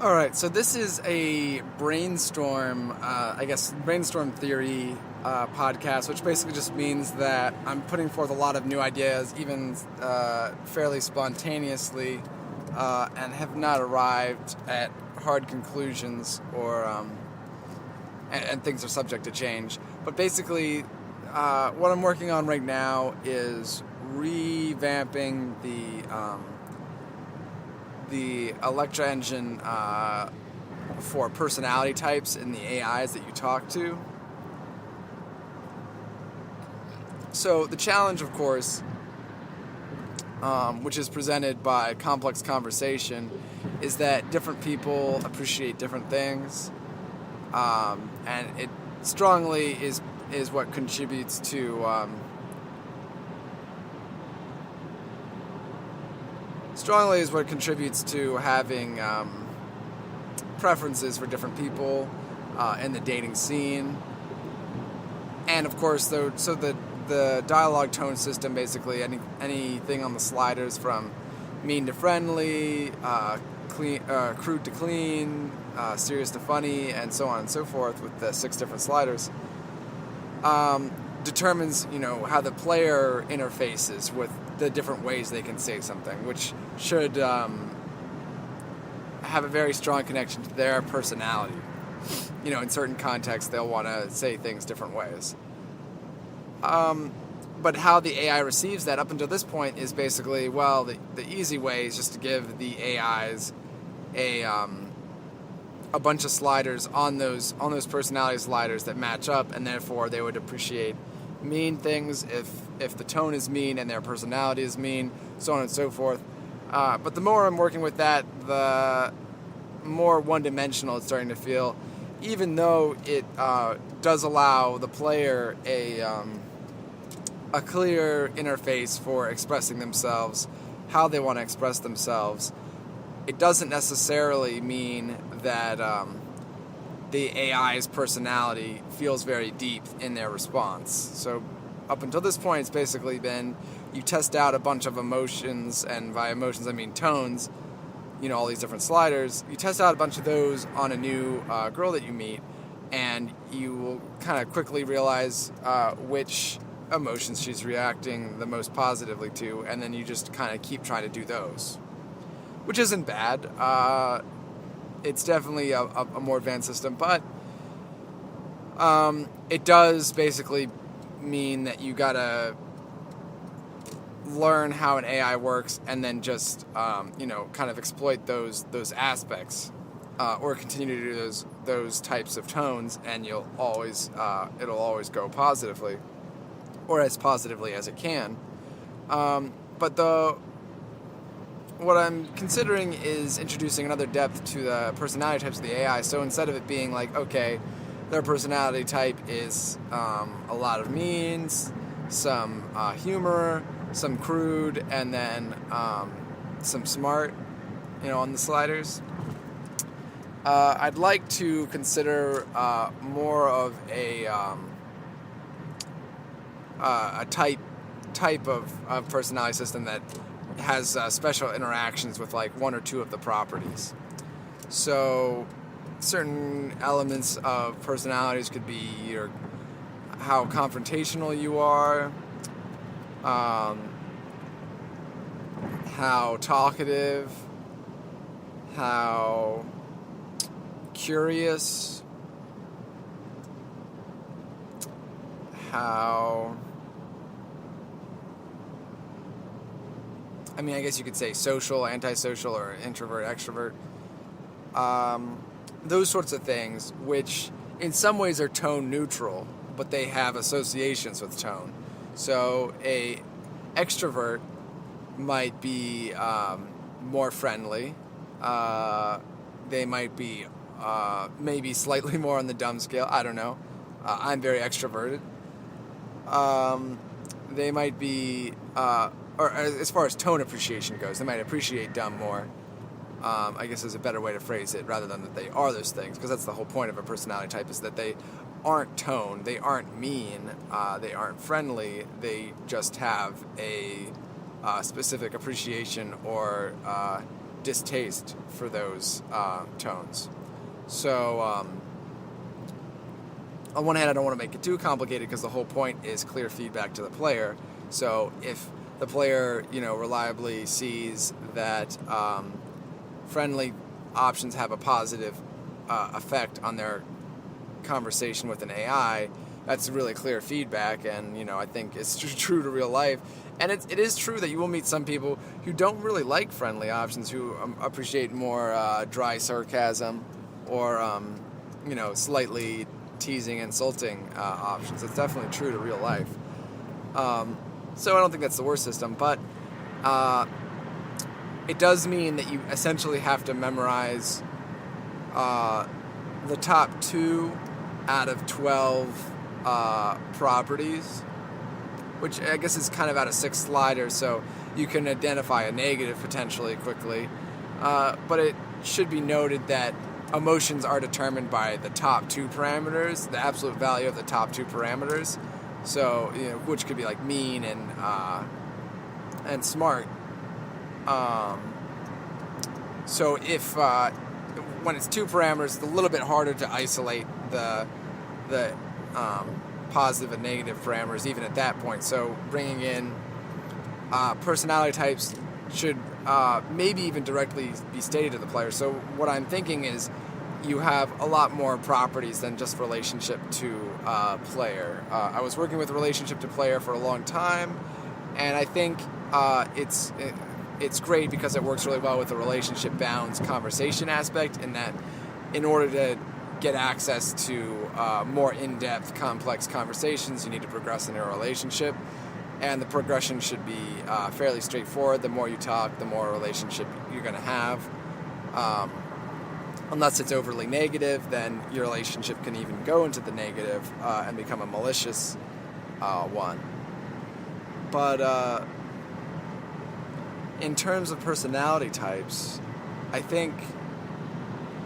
All right, so this is a brainstorm, brainstorm theory podcast, which basically just means that I'm putting forth a lot of new ideas, even fairly spontaneously, and have not arrived at hard conclusions and things are subject to change. But basically, what I'm working on right now is revamping the Electra engine for personality types in the AIs that you talk to. So the challenge, of course, which is presented by complex conversation, is that different people appreciate different things, and it strongly is what contributes to having preferences for different people in the dating scene. And of course, the dialogue tone system, basically anything on the sliders from mean to friendly, crude to clean, serious to funny, and so on and so forth, with the 6 different sliders, determines how the player interfaces with the different ways they can say something, which should have a very strong connection to their personality. In certain contexts, they'll want to say things different ways. But how the AI receives that up until this point is basically, the easy way is just to give the AIs a bunch of sliders on those personality sliders that match up, and therefore they would appreciate mean things if the tone is mean and their personality is mean, so on and so forth. But the more I'm working with that, the more one-dimensional it's starting to feel, even though it does allow the player a clear interface for expressing themselves, how they want to express themselves. It doesn't necessarily mean that the AI's personality feels very deep in their response. So up until this point, it's basically been you test out a bunch of emotions, and by emotions I mean tones, all these different sliders. You test out a bunch of those on a new girl that you meet, and you will kind of quickly realize which emotions she's reacting the most positively to, and then you just kind of keep trying to do those, which isn't bad. It's definitely a more advanced system, but it does basically mean that you gotta learn how an AI works, and then just kind of exploit those aspects, or continue to do those types of tones, and it'll always go positively, or as positively as it can. But what I'm considering is introducing another depth to the personality types of the AI. So instead of it being like, okay, their personality type is a lot of means, some humor, some crude, and then some smart, on the sliders. I'd like to consider more of a type of personality system that has special interactions with like 1 or 2 of the properties. So certain elements of personalities could be how confrontational you are, how talkative, how curious, how... I guess you could say social, antisocial, or introvert, extrovert. Those sorts of things, which in some ways are tone neutral, but they have associations with tone. So a extrovert might be more friendly. They might be maybe slightly more on the dumb scale. I don't know. I'm very extroverted. They might be... or as far as tone appreciation goes, they might appreciate dumb more. I guess is a better way to phrase it, rather than that they are those things, because that's the whole point of a personality type, is that they aren't tone, they aren't mean, they aren't friendly, they just have a specific appreciation or distaste for those tones. So on one hand, I don't want to make it too complicated because the whole point is clear feedback to the player. So if the player, reliably sees that friendly options have a positive effect on their conversation with an AI, that's really clear feedback, and I think it's true to real life. And it is true that you will meet some people who don't really like friendly options, who appreciate more dry sarcasm or slightly teasing, insulting options. It's definitely true to real life. So I don't think that's the worst system, but it does mean that you essentially have to memorize the top 2 out of 12 properties, which I guess is kind of out of 6 sliders, so you can identify a negative potentially quickly. But it should be noted that emotions are determined by the top 2 parameters, the absolute value of the top 2 parameters. So, which could be like mean and smart. So if when it's 2 parameters, it's a little bit harder to isolate the positive and negative parameters even at that point. So bringing in personality types should maybe even directly be stated to the player. So what I'm thinking is you have a lot more properties than just relationship to player. I was working with relationship to player for a long time, and I think it's great because it works really well with the relationship bounds conversation aspect, in that in order to get access to more in-depth, complex conversations, you need to progress in a relationship. And the progression should be fairly straightforward. The more you talk, the more relationship you're going to have. Unless it's overly negative, then your relationship can even go into the negative and become a malicious one. But in terms of personality types, I think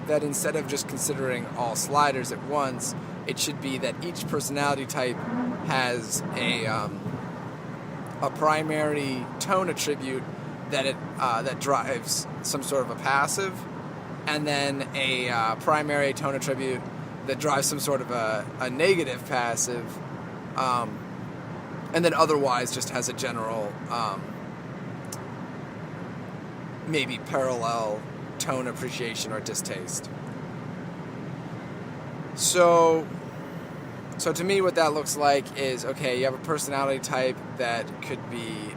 that instead of just considering all sliders at once, it should be that each personality type has a primary tone attribute that drives some sort of a passive, and then a primary tone attribute that drives some sort of a negative passive, and then otherwise just has a general maybe parallel tone appreciation or distaste. So to me, what that looks like is, okay, you have a personality type that could be,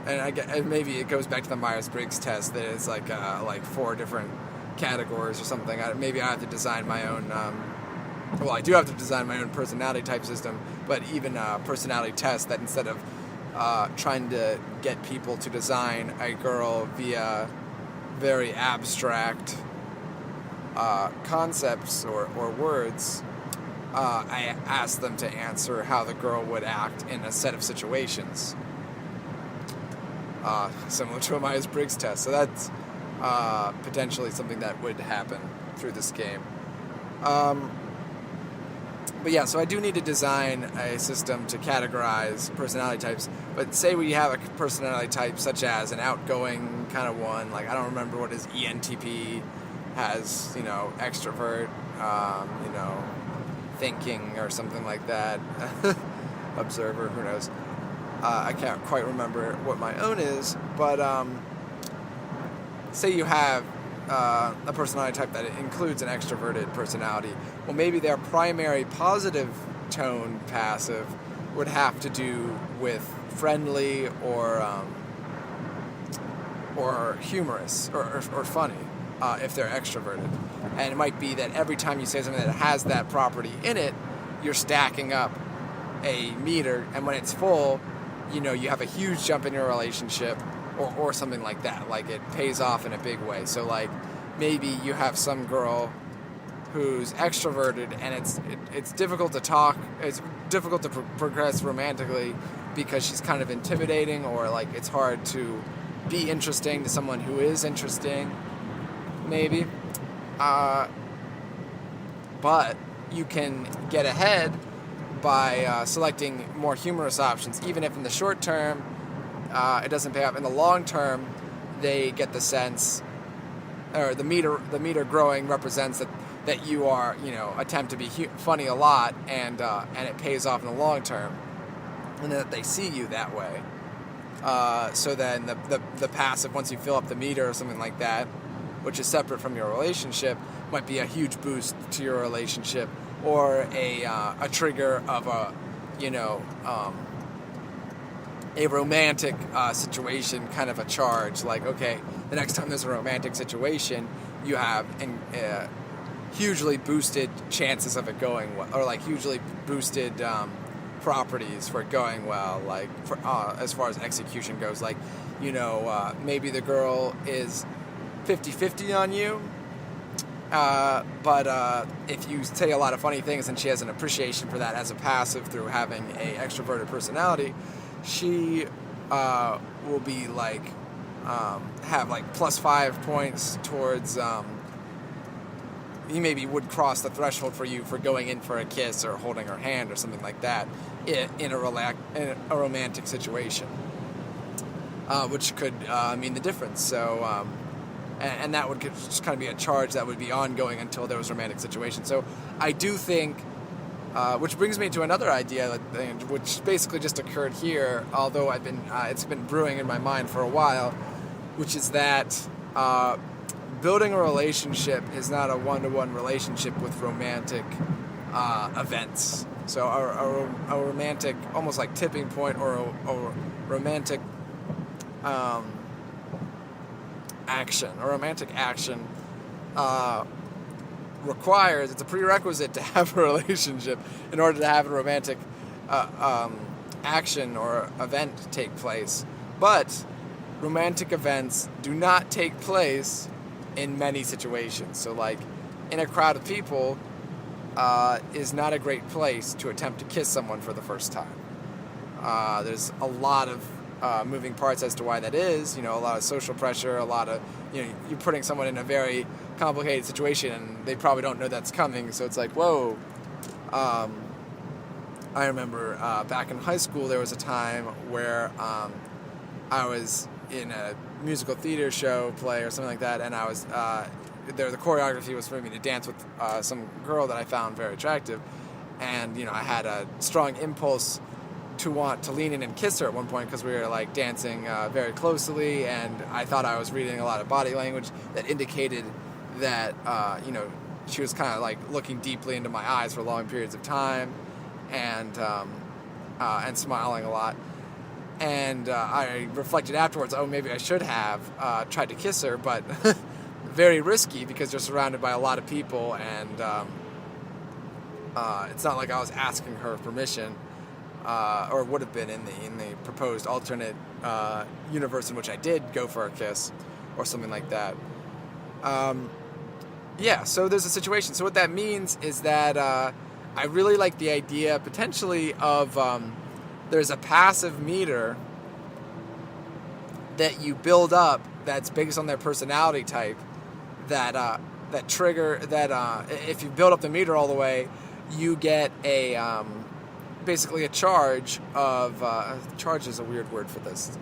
and maybe it goes back to the Myers-Briggs test, that it's like 4 different categories or something. Maybe I have to design my own, I do have to design my own personality type system, but even a personality test that instead of trying to get people to design a girl via very abstract concepts or words, I asked them to answer how the girl would act in a set of situations, similar to a Myers-Briggs test. So that's potentially something that would happen through this game. But yeah, so I do need to design a system to categorize personality types. But say we have a personality type such as an outgoing kind of one, like I don't remember what his ENTP has, extrovert, thinking or something like that. Observer, who knows? I can't quite remember what my own is, but say you have a personality type that includes an extroverted personality. Well, maybe their primary positive tone passive would have to do with friendly or humorous or funny if they're extroverted. And it might be that every time you say something that has that property in it, you're stacking up a meter, and when it's full, you have a huge jump in your relationship, or something like that. Like, it pays off in a big way. So, like, maybe you have some girl who's extroverted, and it's difficult to talk. It's difficult to progress romantically because she's kind of intimidating, or like it's hard to be interesting to someone who is interesting, maybe. But you can get ahead by selecting more humorous options, even if in the short term it doesn't pay off. In the long term, they get the sense, or the meter growing represents that you are, attempt to be funny a lot, and it pays off in the long term, and that they see you that way. So then the passive, once you fill up the meter or something like that, which is separate from your relationship, might be a huge boost to your relationship, or a trigger of a romantic situation, kind of a charge. Like, okay, the next time there's a romantic situation, you have hugely boosted chances of it going well, or like hugely boosted properties for it going well. Like as far as execution goes, like maybe the girl is 50-50 on you. But if you say a lot of funny things and she has an appreciation for that as a passive through having a extroverted personality, she will be like have like +5 points towards he maybe would cross the threshold for you for going in for a kiss or holding her hand or something like that in a romantic situation, which could mean the difference. So and that would just kind of be a charge that would be ongoing until there was a romantic situation. So I do think, which brings me to another idea, which basically just occurred here, although it's been brewing in my mind for a while, which is that building a relationship is not a one-to-one relationship with romantic events. So a romantic, almost like tipping point, or a romantic action. A romantic action requires, it's a prerequisite to have a relationship in order to have a romantic action or event take place. But romantic events do not take place in many situations. So like in a crowd of people is not a great place to attempt to kiss someone for the first time. There's a lot of moving parts as to why that is. A lot of social pressure, a lot of, you're putting someone in a very complicated situation and they probably don't know that's coming. So it's like, whoa. I remember back in high school there was a time where I was in a musical theater show, play, or something like that, and I was the choreography was for me to dance with some girl that I found very attractive, and I had a strong impulse to want to lean in and kiss her at one point because we were like dancing very closely, and I thought I was reading a lot of body language that indicated that she was kind of like looking deeply into my eyes for long periods of time, and smiling a lot. And I reflected afterwards, maybe I should have tried to kiss her, but very risky because you're surrounded by a lot of people, and it's not like I was asking her permission, or would have been in the proposed alternate universe in which I did go for a kiss or something like that. So there's a situation. So what that means is that I really like the idea potentially of there's a passive meter that you build up that's based on their personality type, that trigger that if you build up the meter all the way, you get a basically a charge of charge is a weird word for this.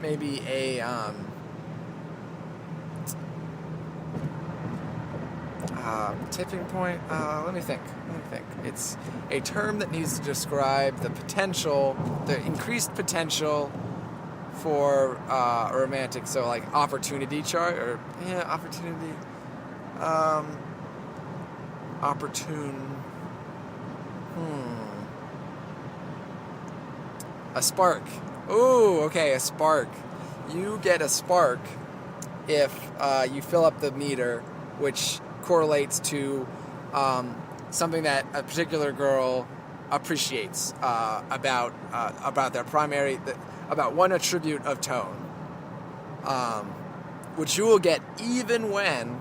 Maybe a tipping point. Let me think. It's a term that needs to describe the potential, the increased potential for a romantic. So like opportunity charge, or opportunity, opportune. A spark. Ooh, okay, a spark. You get a spark if you fill up the meter, which correlates to something that a particular girl appreciates about their primary, about one attribute of tone, which you will get even when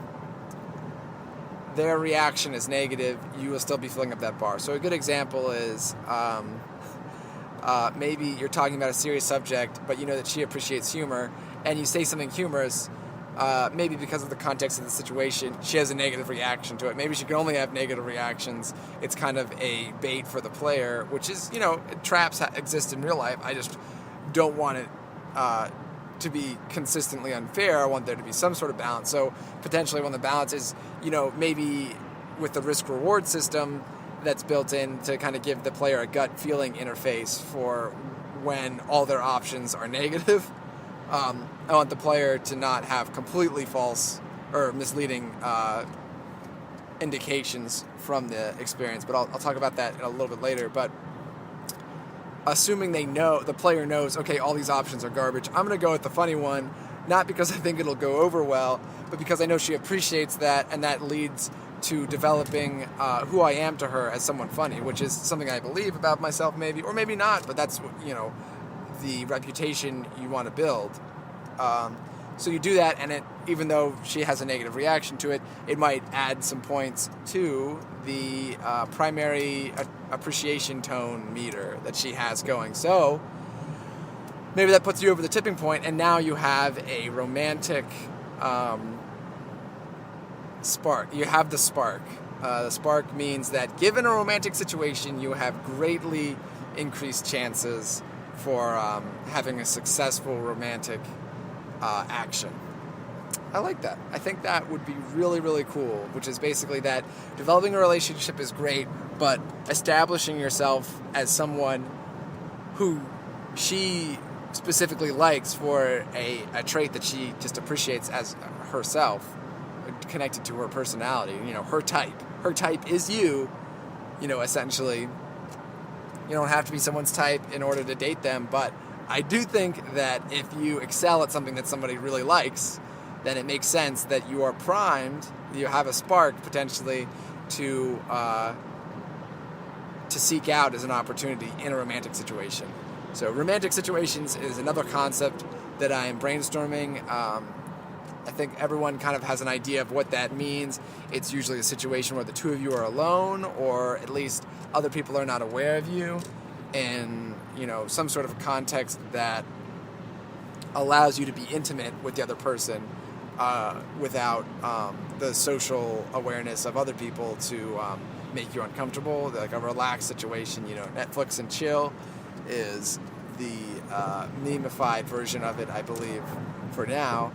their reaction is negative. You will still be filling up that bar. So a good example is maybe you're talking about a serious subject, but you know that she appreciates humor, and you say something humorous. Maybe because of the context of the situation, she has a negative reaction to it. Maybe she can only have negative reactions. It's kind of a bait for the player, which is, traps exist in real life. I just don't want it to be consistently unfair, I want there to be some sort of balance. So potentially one of the balance is, maybe with the risk-reward system that's built in to kind of give the player a gut feeling interface for when all their options are negative. I want the player to not have completely false or misleading indications from the experience, but I'll talk about that a little bit later. But assuming the player knows, okay, all these options are garbage, I'm going to go with the funny one, not because I think it'll go over well, but because I know she appreciates that, and that leads to developing who I am to her as someone funny, which is something I believe about myself, maybe, or maybe not, but that's, the reputation you want to build. So you do that, and even though she has a negative reaction to it, it might add some points to the primary appreciation tone meter that she has going. So maybe that puts you over the tipping point, and now you have a romantic spark. You have the spark. The spark means that given a romantic situation, you have greatly increased chances for having a successful romantic action. I like that. I think that would be really, really cool, which is basically that developing a relationship is great, but establishing yourself as someone who she specifically likes for a trait that she just appreciates as herself, connected to her personality, her type. Her type is you, essentially. You don't have to be someone's type in order to date them, but I do think that if you excel at something that somebody really likes, then it makes sense that you are primed, you have a spark potentially to seek out as an opportunity in a romantic situation. So romantic situations is another concept that I am brainstorming. I think everyone kind of has an idea of what that means. It's usually a situation where the two of you are alone, or at least other people are not aware of you, in some sort of a context that allows you to be intimate with the other person without the social awareness of other people to make you uncomfortable. Like a relaxed situation, Netflix and chill is the meme-ified version of it, I believe, for now.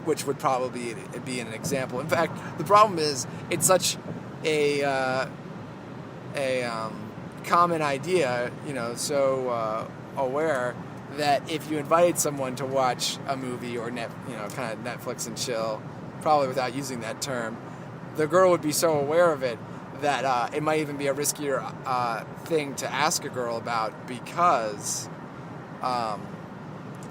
Which would probably be an example. In fact, the problem is it's such a common idea, so aware that if you invited someone to watch a movie or kind of Netflix and chill, probably without using that term, the girl would be so aware of it that it might even be a riskier thing to ask a girl about, because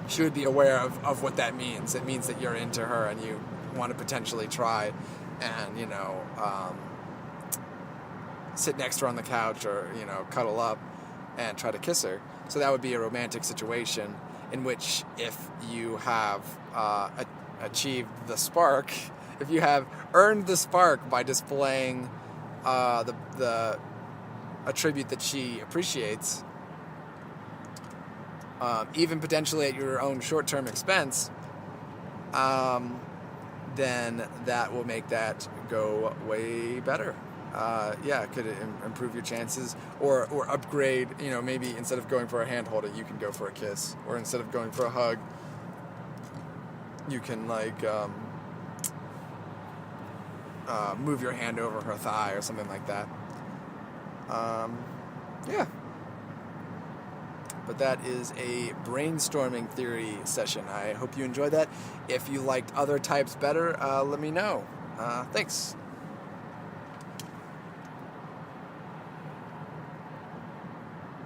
she would be aware of what that means. It means that you're into her and you want to potentially try and, sit next to her on the couch or, cuddle up and try to kiss her. So that would be a romantic situation in which, if you have achieved the spark, if you have earned the spark by displaying the attribute that she appreciates, even potentially at your own short-term expense, then that will make that go way better. It could improve your chances, or upgrade, maybe instead of going for a hand holding, you can go for a kiss, or instead of going for a hug, you can move your hand over her thigh or something like that. But that is a brainstorming theory session. I hope you enjoyed that. If you liked other types better, let me know. Thanks.